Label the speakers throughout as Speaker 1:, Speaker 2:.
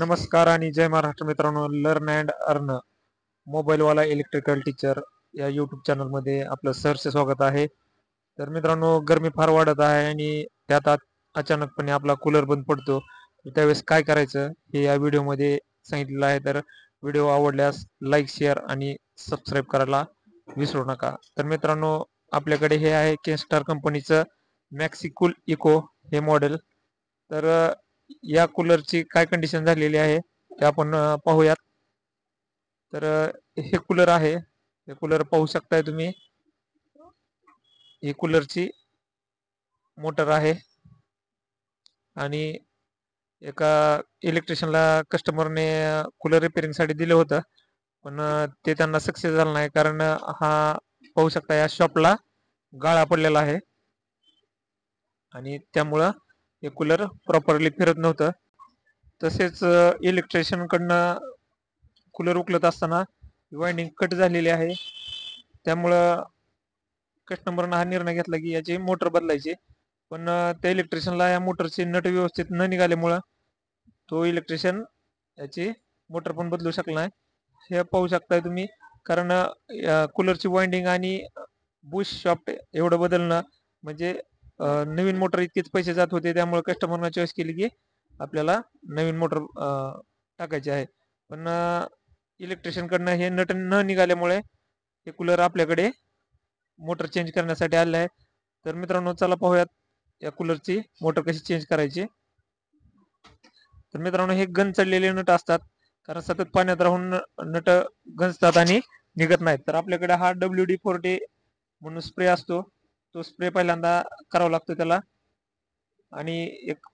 Speaker 1: नमस्कार आणि जय महाराष्ट्र मित्रांनो. लर्न अँड अर्न मोबाईलवाला इलेक्ट्रिकल टीचर या यूट्यूब चॅनलमध्ये आपलं सहर्ष स्वागत आहे. तर मित्रांनो, गरमी फार वाढत आहे आणि त्यात अचानकपणे आपला कूलर बंद पडतो. त्यावेळेस काय करायचं हे या व्हिडिओमध्ये सांगितलेलं आहे. तर व्हिडिओ आवडल्यास लाईक, शेअर आणि सबस्क्राईब करायला विसरू नका. तर मित्रांनो, आपल्याकडे हे आहे केनस्टार कंपनीचं मॅक्सिकूल इको हे मॉडेल. तर या कूलरची काय कंडिशन झालेली आहे ते आपण पाहूयात. तर हे कूलर आहे, हे कूलर पाहू शकताय तुम्ही. ही कूलरची मोटर आहे आणि एका इलेक्ट्रिशियनला कस्टमरने कूलर रिपेअरिंगसाठी दिलं होतं, पण ते त्यांना सक्सेस झालं नाही. कारण हा पाहू शकता या शॉपला गाळा पडलेला आहे आणि त्यामुळं हे कूलर प्रॉपरली फिरत नव्हतं. तसेच इलेक्ट्रिशियनकडनं कूलर उकलत असताना वायंडिंग कट झालेली आहे. त्यामुळं कस्टमरनं हा निर्णय घेतला की याची मोटर बदलायची. पण त्या इलेक्ट्रिशियनला या मोटरचे नट व्यवस्थित न निघाल्यामुळं तो इलेक्ट्रिशियन याची मोटर पण बदलू शकला नाही. हे पाहू शकताय तुम्ही. कारण कूलरची वायंडिंग आणि बुश शॉफ्ट एवढं बदलणं म्हणजे नवीन मोटर इतकेच पैसे जात होते. त्यामुळे कस्टमरनं चॉईस केली की आपल्याला नवीन मोटर टाकायची आहे. पण इलेक्ट्रिशियनकडनं हे नट न निघाल्यामुळे हे कूलर आपल्याकडे मोटर चेंज करण्यासाठी आले आहे. तर मित्रांनो, चला पाहूयात या कूलरची मोटर कशी चेंज करायची. तर मित्रांनो, हे गंज चढलेले नट असतात, कारण सतत पाण्यात राहून नट गंजतात आणि निघत नाहीत. तर आपल्याकडे हा WD-40 म्हणून स्प्रे असतो, तो स्प्रे पहिल्यांदा करावा लागतो त्याला आणि एक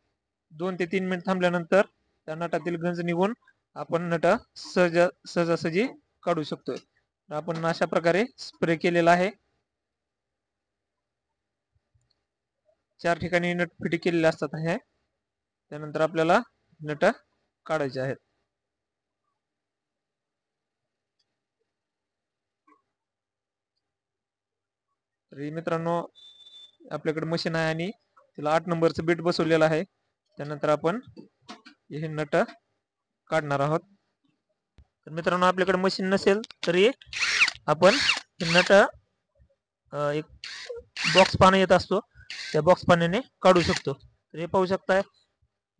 Speaker 1: 2 ते 3 मिनिट थांबल्यानंतर त्या नटातील गंज निघून आपण नट सहजासहजी काढू शकतोय. आपण अशा प्रकारे स्प्रे केलेला आहे. 4 ठिकाणी नट फिटी केलेले असतात हे. त्यानंतर आपल्याला नट काढायचे आहेत. तरी मित्रांनो, आपल्याकडे मशीन आहे आणि तिला 8 नंबरचं बीट बसवलेलं आहे. त्यानंतर आपण हे नट काढणार आहोत. तर मित्रांनो, आपल्याकडे मशीन नसेल तरी आपण नट एक बॉक्स पाना येत असतो, त्या बॉक्स पाण्याने काढू शकतो. तर हे पाहू शकताय,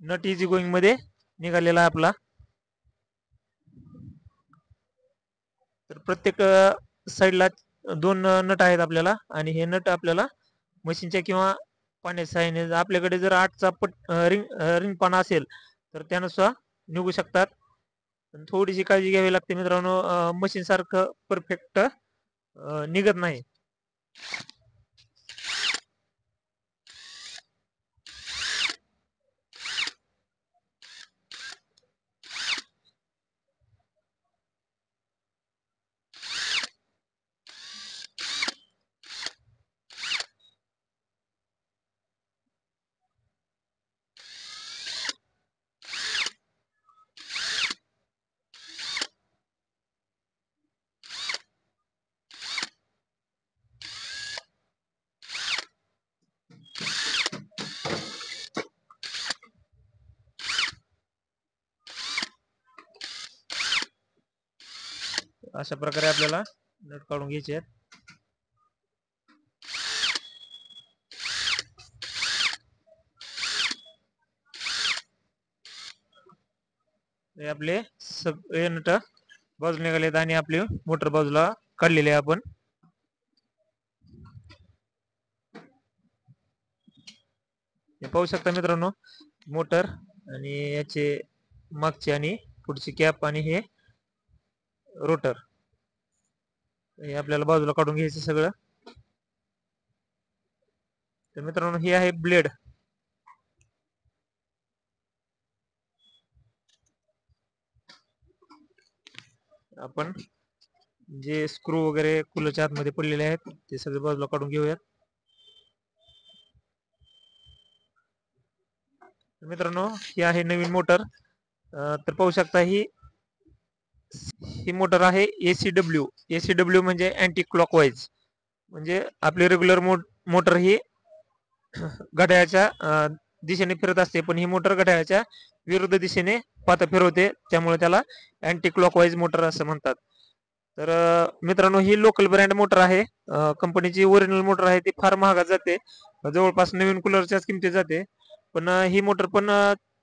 Speaker 1: नट इझी गोईंग मध्ये निघालेला आहे आपला. तर प्रत्येक साईडला 2 नट आहेत आपल्याला आणि हे नट आपल्याला मशीनच्या किंवा पाण्याच्या साहाय्याने, आपल्याकडे जर 8चा रिंग पाना असेल तर त्यानुसार निघू शकतात. थोडीशी काळजी घ्यावी लागते मित्रांनो, मशीन सारखं परफेक्ट निघत नाही. अशा प्रकारे आपल्याला नट काढून घ्यायचे आहेत. हे आपले सगळे नट बाजूला निघालेत आणि आपली मोटर बाजूला काढलेली आहे आपण. हे पाहू शकता मित्रांनो, मोटर आणि याचे मागची आणि पुढची कॅप आणि हे रोटर हे आपल्याला बाजूला काढून घ्यायचं सगळं. तर मित्रांनो, हे आहे ब्लेड. आपण जे स्क्रू वगैरे कूलरच्या आतमध्ये पडलेले आहेत ते सगळे बाजूला काढून घेऊयात. मित्रांनो, ही आहे नवीन मोटर. तर पाहू शकता, ही मोटर आहे ACW म्हणजे अँटी क्लॉकवाईज. म्हणजे आपली रेग्युलर मोटर ही घड्याळाच्या दिशेने फिरत असते, पण ही मोटर घड्याळाच्या विरुद्ध दिशेने पातं फिरवते, त्यामुळे त्याला अँटी क्लॉकवाईज मोटर असं म्हणतात. तर मित्रांनो, ही लोकल ब्रँड मोटर आहे. कंपनीची ओरिजिनल मोटर आहे, ती फार महागात जाते, जवळपास नवीन कूलरच्याच किमतीत जाते. पण ही मोटर पण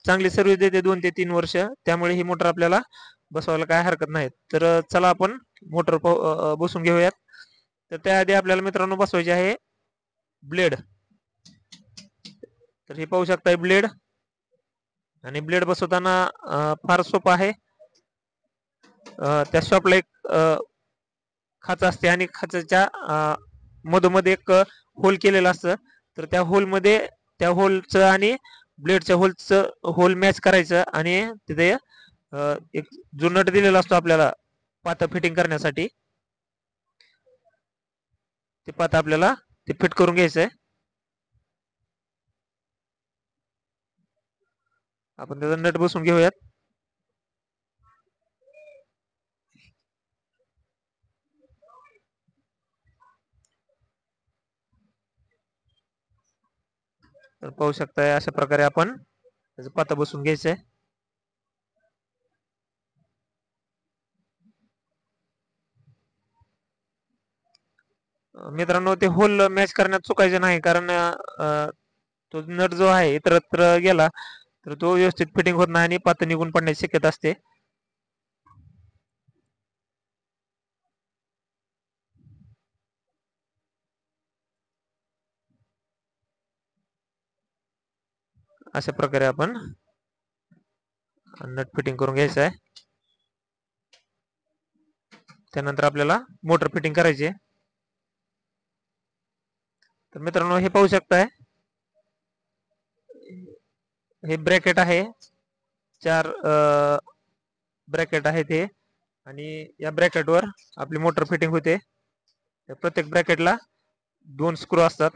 Speaker 1: चांगली सर्व्हिस देते 2 ते 3 वर्ष, त्यामुळे ही मोटर आपल्याला बसवायला काय हरकत नाही. तर चला आपण मोटर बसून घेऊयात. तर त्याआधी आपल्याला मित्रांनो बसवायचे आहे ब्लेड. तर हे पाहू शकताय ब्लेड, आणि ब्लेड बसवताना फार सोपं आहे. त्या शॉपला एक खाच असते, आणि खाचाच्या मधोमध एक होल केलेलं असतं. तर त्या होलमध्ये, त्या होलचं आणि ब्लेडच्या होलचं होल मॅच करायचं, आणि तिथे एक जो नट दिलेला असतो आपल्याला पातं फिटिंग करण्यासाठी, ते पातं आपल्याला ते फिट करून घ्यायचंय. आपण त्याचा नट बसून घेऊयात. तर पाहू शकताय अशा प्रकारे आपण त्याचं पातं बसून घ्यायचंय. मित्रांनो, ते होल मॅच करण्यात चुकायचं नाही, कारण तो नट जो आहे इतरत्र गेला तर तो व्यवस्थित फिटिंग होत नाही, आणि पातं निघून पडण्याची शक्यता असते. अशा प्रकारे आपण नट फिटिंग करून घ्यायचं आहे. त्यानंतर आपल्याला मोटर फिटिंग करायची आहे. तर मित्रांनो, हे पाहू शकताय, हे ब्रॅकेट आहे, 4 ब्रॅकेट आहेत हे, आणि या ब्रॅकेटवर आपली मोटर फिटिंग होते. प्रत्येक ब्रॅकेटला 2 स्क्रू असतात.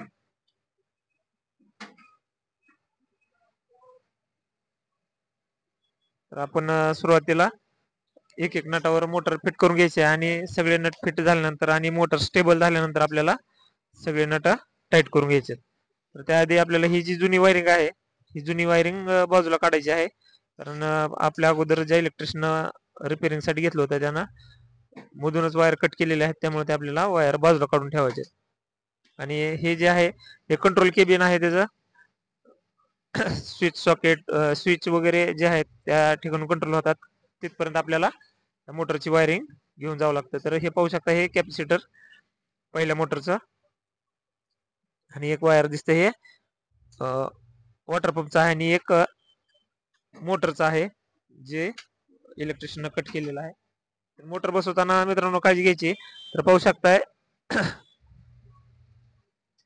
Speaker 1: तर आपण सुरुवातीला एक एक नटावर मोटर फिट करून घ्यायचे, आणि सगळे नट फिट झाल्यानंतर आणि मोटर स्टेबल झाल्यानंतर आपल्याला सगळे नट टाईट करून घ्यायचे. तर त्याआधी आपल्याला ही जी जुनी वायरिंग आहे, ही जुनी वायरिंग बाजूला काढायची आहे, कारण आपल्या अगोदर ज्या इलेक्ट्रिशियन रिपेअरिंगसाठी घेतलं होतं त्यांना मधूनच वायर कट केलेले आहेत, त्यामुळे ते आपल्याला वायर बाजूला काढून ठेवायचे. आणि हे जे आहे हे कंट्रोल केबिन आहे, त्याचं स्विच सॉकेट, स्विच वगैरे जे आहेत त्या ठिकाणी कंट्रोल होतात, तिथपर्यंत आपल्याला मोटरची वायरिंग घेऊन जावं लागतं. तर हे पाहू शकता, हे कॅपॅसिटर पहिल्या मोटरचं, आणि एक वायर दिसते हे वॉटर पंपचं आहे, आणि एक मोटरचं आहे जे इलेक्ट्रिशियन कट केलेलं आहे. मोटर बसवताना मित्रांनो काळजी घ्यायची. तर पाहू शकताय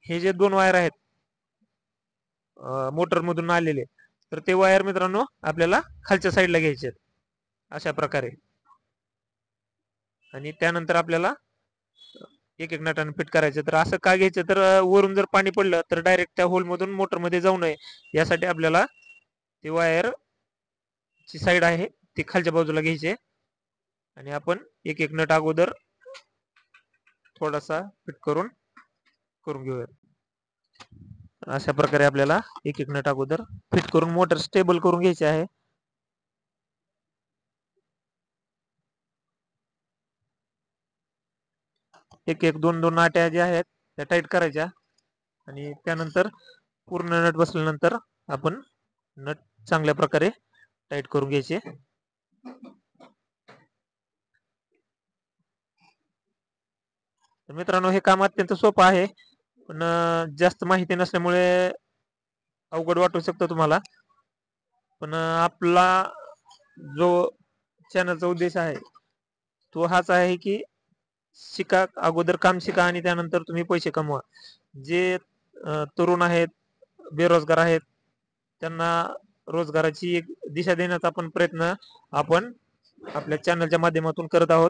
Speaker 1: हे जे 2 वायर आहेत मोटर मधून आलेले, तर ते वायर मित्रांनो आपल्याला खालच्या साईडला घ्यायचे अशा प्रकारे, आणि त्यानंतर आपल्याला एक एक नटाने फिट करायचं. तर असं का घ्यायचं, तर वरून जर पाणी पडलं तर डायरेक्ट त्या होल मधून मोटर मध्ये जाऊ नये, यासाठी आपल्याला ती वायर ची साईड आहे ती खालच्या बाजूला घ्यायची, आणि आपण एक एक नट अगोदर थोडासा फिट करून घेऊया. अशा प्रकारे आपल्याला एक एक नट अगोदर फिट करून मोटर स्टेबल करून घ्यायची आहे. एक एक दोन दोन नाट्या ज्या आहेत त्या टाईट करायच्या, आणि त्यानंतर पूर्ण नट बसल्यानंतर आपण नट चांगल्या प्रकारे टाईट करून घ्यायचे. तर मित्रांनो, हे काम अत्यंत सोपं आहे, पण जास्त माहिती नसल्यामुळे अवघड वाटू शकतं तुम्हाला. पण आपला जो चॅनलचा उद्देश आहे तो हाच आहे की शिका, अगोदर काम शिका, आणि त्यानंतर तुम्ही पैसे कमवा. जे तरुण आहेत, बेरोजगार आहेत, त्यांना रोजगाराची एक दिशा देण्याचा आपण प्रयत्न आपण आपल्या चॅनलच्या माध्यमातून करत आहोत.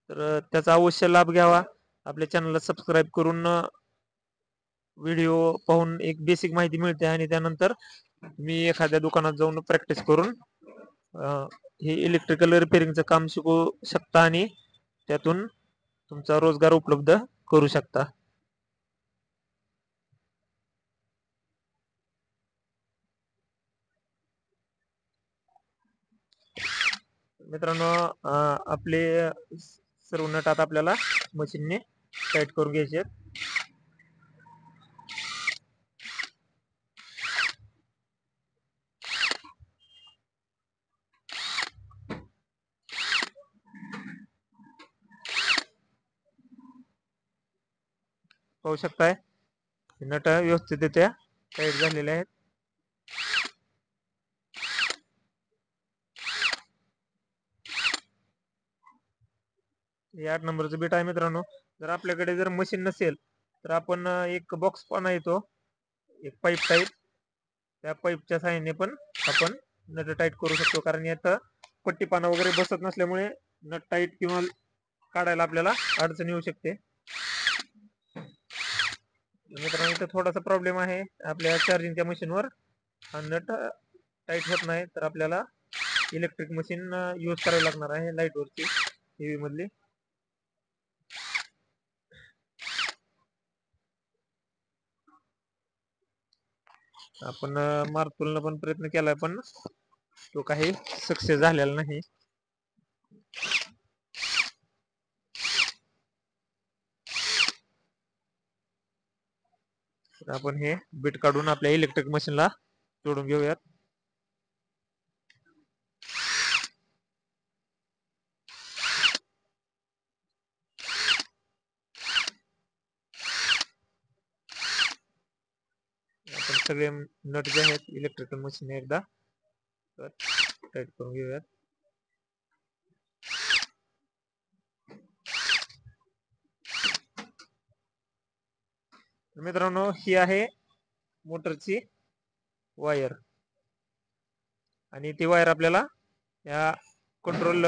Speaker 1: तर त्याचा अवश्य लाभ घ्यावा. आपल्या चॅनलला सबस्क्राईब करून व्हिडिओ पाहून एक बेसिक माहिती मिळते, आणि त्यानंतर मी एखाद्या दुकानात जाऊन प्रॅक्टिस करून हे इलेक्ट्रिकल रिपेअरिंगचं काम शिकू शकता, आणि त्यातून तुमचा रोजगार उपलब्ध करू शकता. मित्रांनो आपले सर्व नट आता आपल्याला मशीनने टाईट करून घ्यायचे आहेत. पाहू शकताय नट व्यवस्थितरित्या टाईट झालेले आहेत. हे 8 नंबरचं बीट आहे मित्रांनो. जर आपल्याकडे जर मशीन नसेल तर आपण एक बॉक्स पाना येतो, एक पाईप टाईप, त्या पाईपच्या साहाय्याने पण आपण नट टाईट करू शकतो. कारण यात पट्टी पाना वगैरे बसत नसल्यामुळे नट टाईट किंवा काढायला आपल्याला अडचण येऊ शकते. मित्रांनो इथं थोडासा प्रॉब्लेम आहे आपल्या चार्जिंगच्या मशीनवर, हा नट टाईट होत नाही, तर आपल्याला इलेक्ट्रिक मशीन यूज करावी लागणार आहे लाईटवरची टीव्ही मधली. आपण मारतूलनं पण प्रयत्न केलाय पण तो काही सक्सेस झालेला नाही. आपण हे बीट काढून आपल्या इलेक्ट्रिक मशीनला जोडून घेऊयात. आपण सगळे नट जे आहेत इलेक्ट्रिकल मशीन एकदा टाईट करून घेऊयात. मित्रांनो ही आहे मोटरची वायर आणि ती वायर आपल्याला या कंट्रोल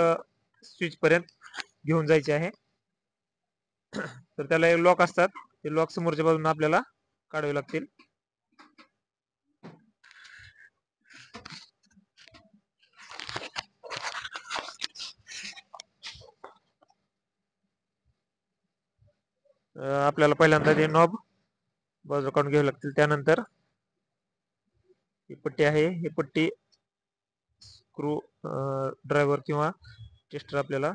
Speaker 1: स्विच पर्यंत घेऊन जायची आहे. तर त्याला लॉक असतात, ते लॉक समोरच्या बाजूने आपल्याला काढावे लागतील. आपल्याला पहिल्यांदा ते नॉब बाजू काढून घ्यावे लागतील. त्यानंतर ही पट्टी आहे, ही पट्टी स्क्रू ड्रायव्हर किंवा टेस्टर आपल्याला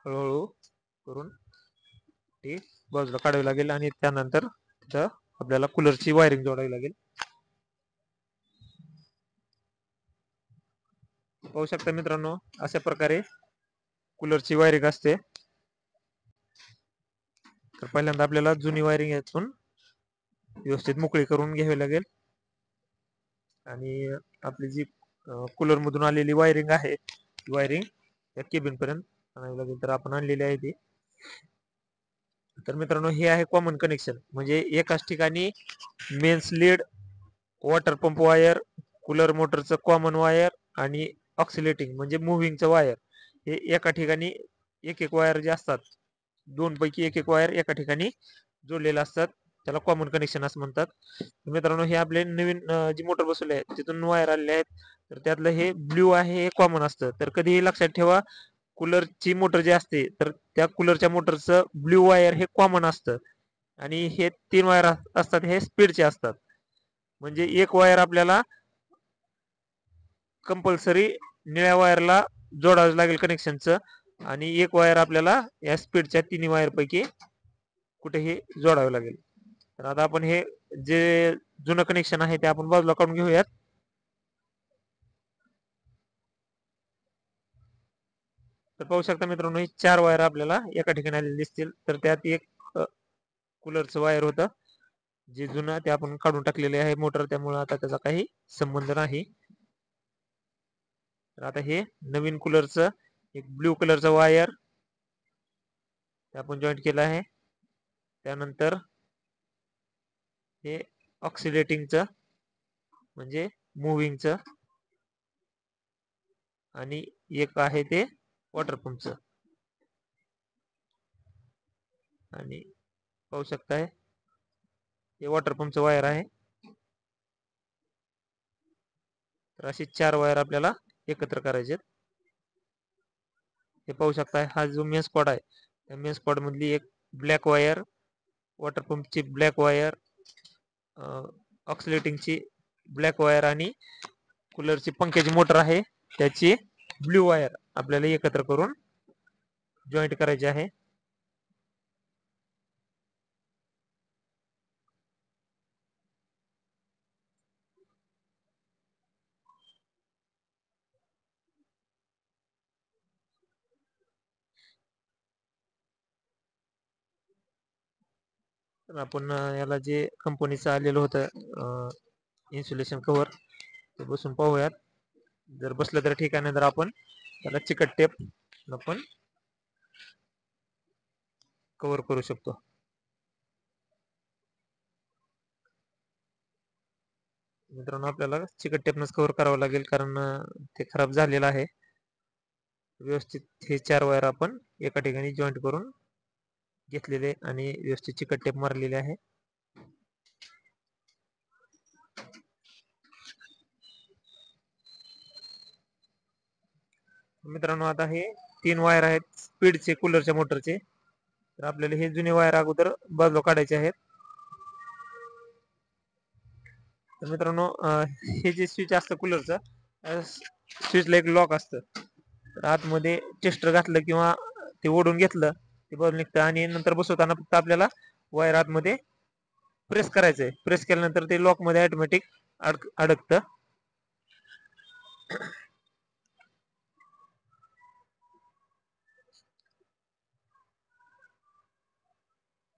Speaker 1: हळूहळू करून ती बाजूला काढावी लागेल आणि त्यानंतर तिथं आपल्याला कूलरची वायरिंग जोडावी लागेल. पाहू शकता मित्रांनो अशा प्रकारे कूलरची वायरिंग असते. तर पहिल्यांदा आपल्याला जुनी वायरिंग यातून व्यवस्थित मोकळी करून घ्यावी लागेल आणि आपली जी कूलर मधून आलेली वायरिंग आहे वायरिंग त्या केबिन पर्यंत आणावी लागेल. तर आपण आणलेली आहे ती. तर मित्रांनो हे आहे कॉमन कनेक्शन, म्हणजे एकाच ठिकाणी mains lead, water pump wire, cooler मोटरचं कॉमन वायर आणि ऑक्सिलेटिंग म्हणजे मुव्हिंगचं वायर, हे एका ठिकाणी एक एक वायर जे असतात, दोन पैकी एक एक वायर एका ठिकाणी जोडलेले असतात, त्याला कॉमन कनेक्शन असं म्हणतात. मित्रांनो हे आपले नवीन जी मोटर बसवली आहे तिथून वायर आलेले आहेत, तर त्यातलं हे ब्ल्यू आहे हे कॉमन असतं. तर कधीही लक्षात ठेवा कूलरची मोटर जी असते तर त्या कूलरच्या मोटरचं ब्ल्यू वायर हे कॉमन असतं आणि हे 3 वायर असतात हे स्पीडचे असतात. म्हणजे एक वायर आपल्याला कंपल्सरी निळ्या वायरला जोडावं लागेल कनेक्शनचं आणि एक वायर आपल्याला या स्पीडच्या 3 वायर पैकी कुठेही जोडावे लागेल. तर आता आपण हे जे जुनं कनेक्शन आहे ते आपण बाजूला काढून घेऊयात. तर पाहू शकता मित्रांनो ही 4 वायर आपल्याला एका ठिकाणी आलेली दिसतील. तर त्यात एक कूलरचं वायर होतं जे जुनं, ते आपण काढून टाकलेले आहे मोटर, त्यामुळे आता त्याचा काही संबंध नाही. तर आता हे नवीन कूलरचं एक ब्ल्यू कलरचं वायर आपण जॉईंट केलं आहे. त्यानंतर हे ऑक्सिलेटिंगचं म्हणजे मुव्हिंगचं आणि एक आहे ते वॉटर पंपचं. आणि पाहू शकताय हे वॉटर पंपचं वायर आहे. तर अशी 4 वायर आपल्याला एकत्र करायचे. हे पाहू शकताय हा जो मेन स्पॉट आहे त्या मेन स्पॉट मधली एक ब्लॅक वायर, वॉटर पंपची ब्लॅक वायर, ऑक्सिलेटिंगची ब्लॅक वायर आणि कूलरची पंख्याची मोटर आहे त्याची ब्ल्यू वायर आपल्याला एकत्र करून जॉईंट करायचे आहे. तर आपण याला जे कंपनीचं आलेलं होतं इन्सुलेशन कव्हर ते बसून पाहूयात. जर बसलं तर ठीक आहे, नाही तर आपण त्याला चिकट टेप आपण कव्हर करू शकतो. मित्रांनो आपल्याला चिकट टेपनंच कव्हर करावं लागेल, कारण ते खराब झालेलं आहे. व्यवस्थित हे 4 वायर आपण एका ठिकाणी जॉईंट करून घेतलेले आणि व्यवस्थित चिकट टेप मारलेले आहे. मित्रांनो आता हे 3 वायर आहेत स्पीडचे कूलरच्या मोटरचे. तर आपल्याला हे जुने वायर अगोदर बाजूला काढायचे आहेत. तर मित्रांनो हे जे स्विच असतं कूलरचं, स्विचला एक लॉक असतं. तर आतमध्ये टेस्टर घातलं किंवा ते ओढून घेतलं ते बाजूला निघतं आणि नंतर बसवताना फक्त आपल्याला वायर आतमध्ये प्रेस करायचंय. प्रेस केल्यानंतर ते लॉक मध्ये ऑटोमॅटिक अडकतं.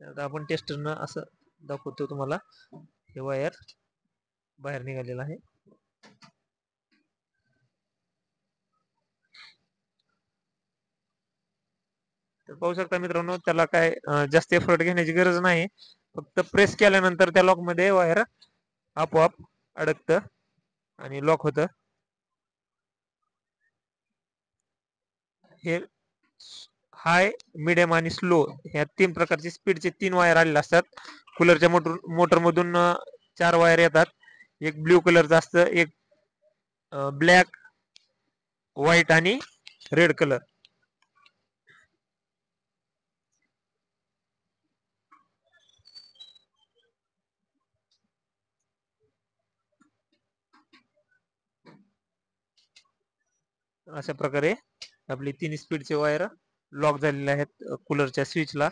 Speaker 1: आता आपण टेस्टरनं असं दाखवतो तुम्हाला, हे वायर बाहेर निघालेलं आहे. तर पाहू शकता मित्रांनो, त्याला काय जास्त एफर्ट घेण्याची गरज नाही. फक्त प्रेस केल्यानंतर त्या लॉक मध्ये वायर आपोआप अडकतं आणि लॉक होतं. हे हाय, मिडियम आणि स्लो ह्या 3 प्रकारचे स्पीडचे 3 वायर आलेले असतात. कूलरच्या मोटर मधून 4 वायर येतात. एक ब्ल्यू कलरचा असतं, एक ब्लॅक, व्हाईट आणि रेड कलर. अशा प्रकारे आपली 3 स्पीडचे वायर लॉक झालेले आहेत कूलरच्या स्विचला,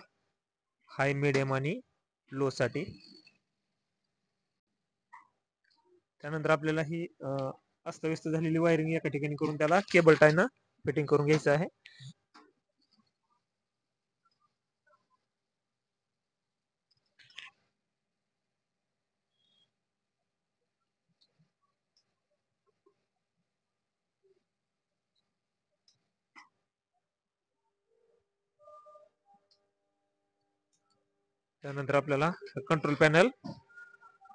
Speaker 1: हाय, मिडियम आणि लो साठी. त्यानंतर आपल्याला ही अस्तव्यस्त झालेली वायरिंग एका ठिकाणी करून त्याला केबल टायनं फिटिंग करून घ्यायचं आहे. त्यानंतर आपल्याला कंट्रोल पॅनल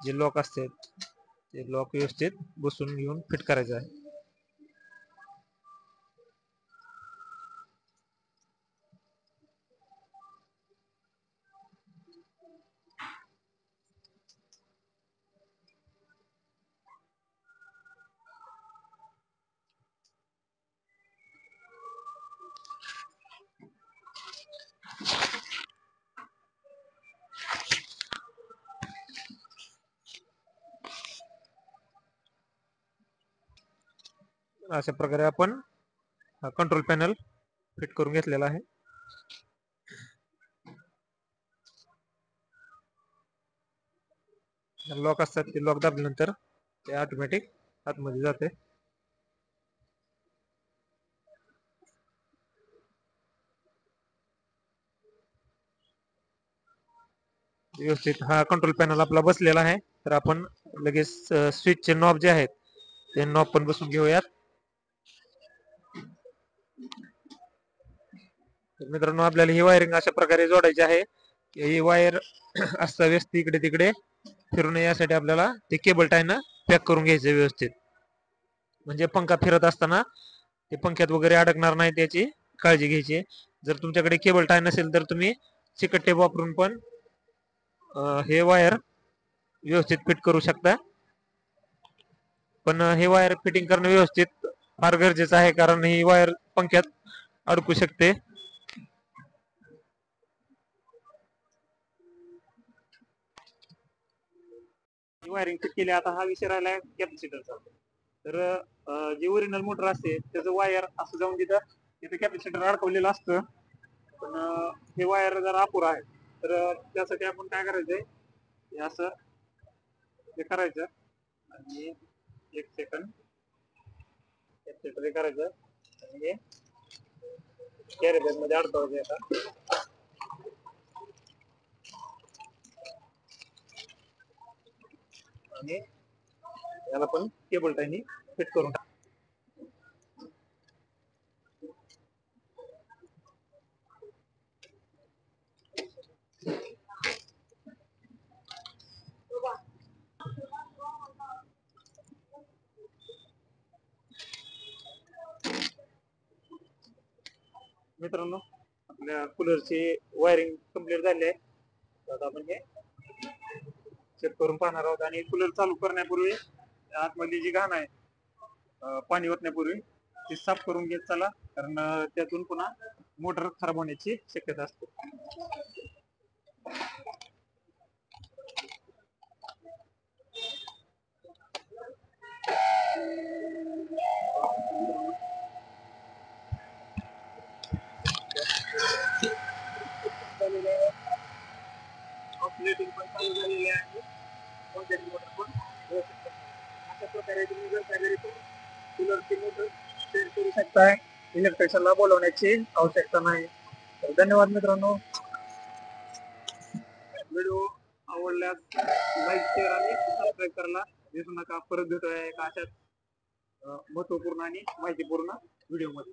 Speaker 1: जे लॉक असते ते लॉक व्यवस्थित बसून घेऊन फिट करायचं आहे. अशा प्रकारे आपण कंट्रोल पॅनल फिट करून घेतलेला आहे. लॉक असतात ते लॉक दाबल्यानंतर ते ऑटोमॅटिक आतमध्ये जाते. व्यवस्थित हा कंट्रोल पॅनल आपला बसलेला आहे. तर आपण लगेच स्विचचे नॉब जे आहेत ते नॉब पण बसून घेऊयात. तर मित्रांनो आपल्याला ही वायरिंग अशा प्रकारे जोडायची आहे. ही वायर अस्ताव्यस्त इकडे तिकडे फिरू नये यासाठी आपल्याला ते केबल टायनं पॅक करून घ्यायचं व्यवस्थित. म्हणजे पंखा फिरत असताना ते पंख्यात वगैरे अडकणार नाही त्याची काळजी घ्यायची. जर तुमच्याकडे केबल टाय नसेल तर तुम्ही चिकट टेप वापरून पण हे वायर व्यवस्थित फिट करू शकता. पण हे वायर फिटिंग करणं व्यवस्थित फार गरजेचं आहे, कारण ही वायर पंख्यात अडकू शकते. वायरिंग फिट केली. आता हा विषय राहिला कॅपॅसिटरचा. तर जी ओरिजिनल मोटर असते त्याचं वायर असं जाऊन तिथं कॅपॅसिटर अडकवलेलं असतं. पण हे वायर जर अपुरा आहे तर त्यासाठी आपण काय करायचंय, हे असं हे करायचं आणि 1 सेकंद कॅपॅसिटर हे करायचं आणि हे कॅरी बॅग मध्ये अडकवायचं आता. आणि याला पण केबल टाईनी फिट करून टाक. मित्रांनो, आपल्या कूलरची वायरिंग कंप्लीट झाली आहे. आता आपण हे चेक करून पाहणार आहोत आणि कूलर चालू करण्यापूर्वी आतमध्ये जी घाण आहे पाणी ओतण्यापूर्वी ती साफ करून घेत चला, कारण त्यातून पुन्हा मोटर खराब होण्याची शक्यता असते. ऑसिलेटिंग पण चालू झालेली आहे. कोणत्याही मोटर पण व्यवस्थित अशा प्रकारे तुम्ही जर काय कूलरची मोटर चेंज करू शकताय. इलेक्ट्रिशियनला बोलवण्याची आवश्यकता नाही. तर धन्यवाद मित्रांनो. व्हिडिओ आवडल्यास लाईक शेअर आणि सबस्क्राईब करायला विसरू नका. परत भेटूया एका अशाच महत्वपूर्ण आणि माहितीपूर्ण व्हिडिओ मध्ये.